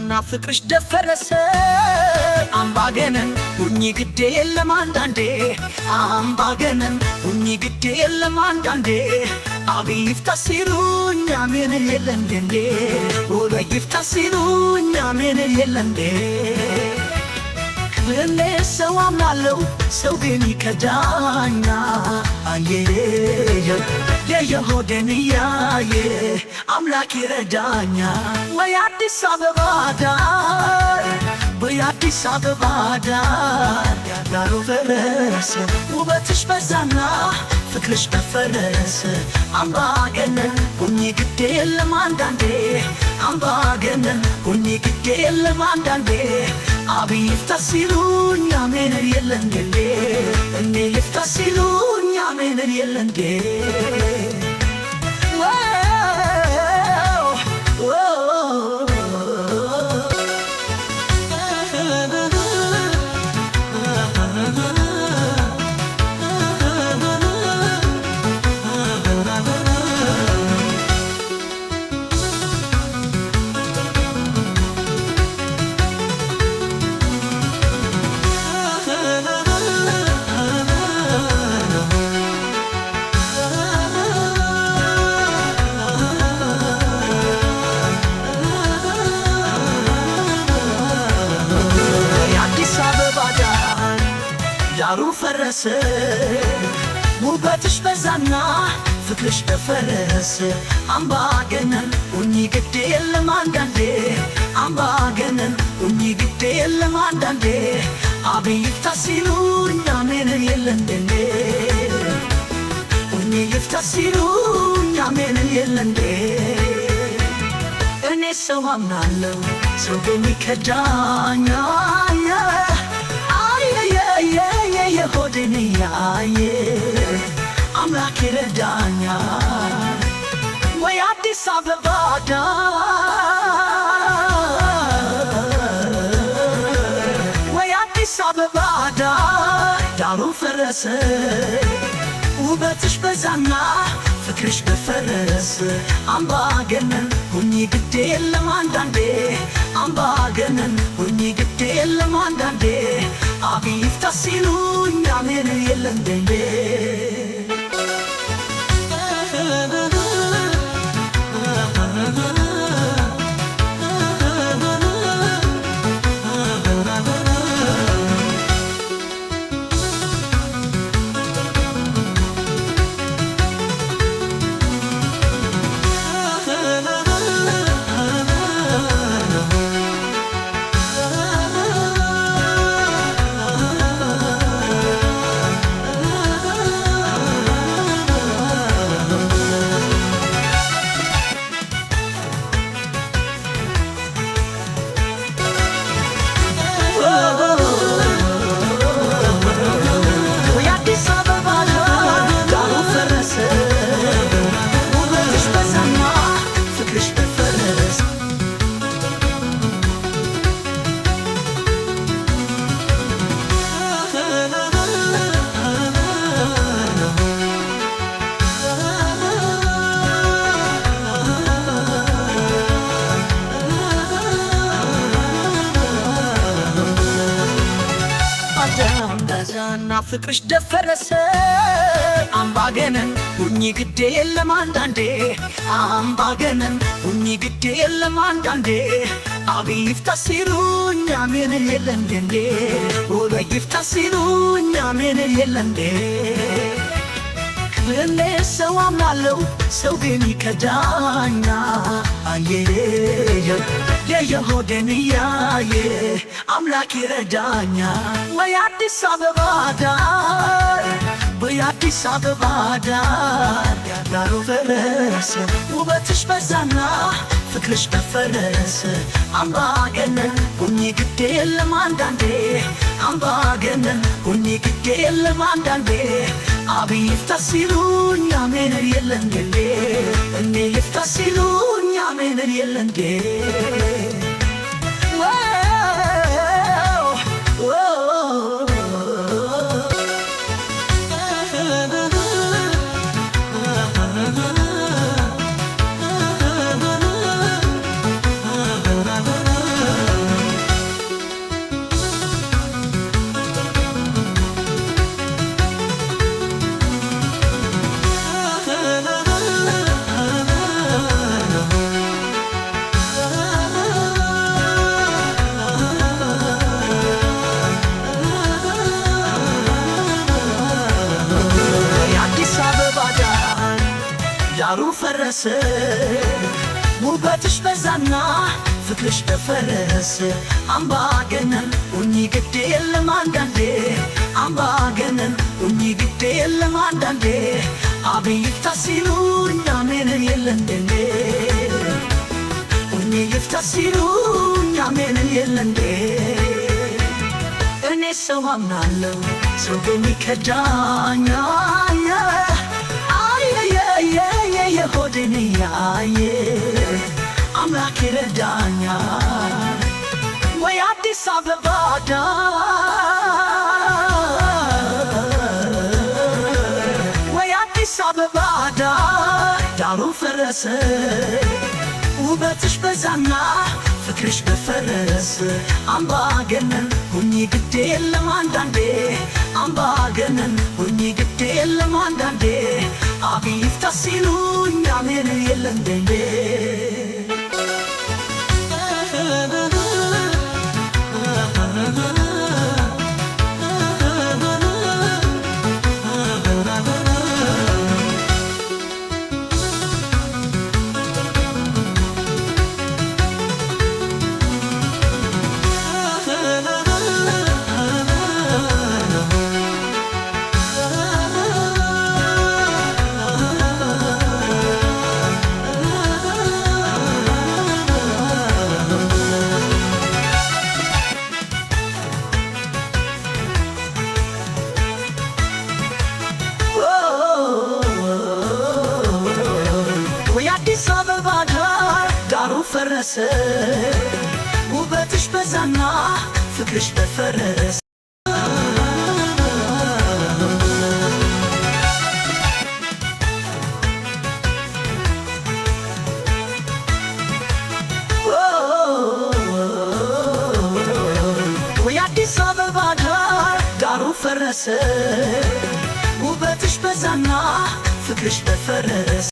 በዛና ፍቅርሽ ደፈረሰ አምባገነን ሁኚ ግዴ የለም አንዳንዴ አምባገነን ሁኚ ግዴ የለም አንዳንዴ አብይ ይፍታ ሲሉኝ አሜን የለም እንዴ ወልይ ይፍታ ሲሉኝ አሜን የለም እንዴ እኔ ሰው አምናለሁ ሰው ግን ይከዳኛ አየ የሆዴን እያየ አምላክ ይረዳኛ ወይ አዲስ አበባ ዳር ወይ አዲስ አበባ ዳር ዳሩ ፈረሰ ውበትሽ በዛና ፍቅርሽ በፈረሰ አምባገነን ሁኚ ግዴ የለም አንዳንዴ አምባገነን ሁኚ ግዴ የለም አንዳንዴ አብይ ይፍታ ሲሉኝ አሜን የለም እንዴ እኔ ይፍታ ሲሉኝ አሜን የለም እንዴ ዳሩ ፈረሰ ውበትሽ በዛና ፍቅርሽ በፈረሰ አምባገነን ሁኚ ግዴ የለም አንዳንዴ አምባገነን ሁኚ ግዴ የለም አንዳንዴ አብይ ይፍታ ሲሉኝ አሜን የለም እንዴ ሁኚ ይፍታ ሲሉኝ አሜን የለም እንዴ እኔ ሰው አምናለሁ ሰው ግን ይከዳኛ የሆዴን እያየ አምላክ ይረዳኛ ወይ አዲስ አበባ ዳር ወይ አዲስ አበባ ዳሩ ፈረሰ ውበትሽ በዛና ፍቅርሽ በፈረሰ አምባገነን ሁኚ ግዴ የለም አንዳንዴ አምባገነን ሁኚ ግዴ የለም አንዳንዴ አብይ ይፍታ ሲሉኝ አሜን የለም እንዴ በዛና ፍቅርሽ ደፈረሰ አምባገነን ሁኚ ግዴ የለም አንዳንዴ አምባገነን ሁኚ ግዴ የለም አንዳንዴ አብይ ይፍታ ሲሉኝ አሜን የለም እንዴ ወልይ ይፍታ ሲሉኝ አሜን የለም እንዴ እኔ ሰው አምናለሁ ሰው ግን ይከዳኛ አየ የሆዴን እያየ አምላክ ይረዳኛ ወይ አዲስ አበባ ዳር ወይ አዲስ አበባ ዳር ዳሩ ፈረሰ ውበትሽ በዛና ፍቅርሽ በፈረሰ አምባገነን ሁኚ ግዴ የለም አንዳንዴ አምባገነን ሁኚ ግዴ የለም አንዳንዴ አብይ ይፍታ ሲሉኝ አሜን የለም እንዴ እኔ ይፍታ ሲሉኝ አሜን የለም እንዴ ፈረሰ ውበትሽ በዛና ፍቅርሽ ደፈረሰ አምባገነን ሁኚ ግድ የለም አንዳንዴ አምባገነን ሁኚ ግድ የለም አንዳንዴ አብይ ይፍታ ሲሉኝ አሜን የለም እንዴ ሁኚ ይፍታ ሲሉኝ አሜን የለም እንዴ እኔ ሰው አምናለሁ ሰው በሚከዳኝ የሆዴን ያየ አምላክ ይረዳኛል ወይ አዲስ አበባ ወይ አዲስ አበባ ዳሩ ፈረሰ ውበትሽ በዛና ፍቅርሽ በፈረሰ አምባገነን ሁኚ ግድ የለም አንዳንዴ አምባገነን ሁኚ ግድ የለም አንዳንዴ አብይ ይፍታ ሲሉኝ አሜን የለም እንዴ አዲስ አበባ ዳሩ ፈረሰ ውበትሽ በዛና ፍቅርሽ በፈረሰ አዲስ አበባ ዳሩ ፈረሰ ውበትሽ በዛና ፍቅርሽ በፈረሰ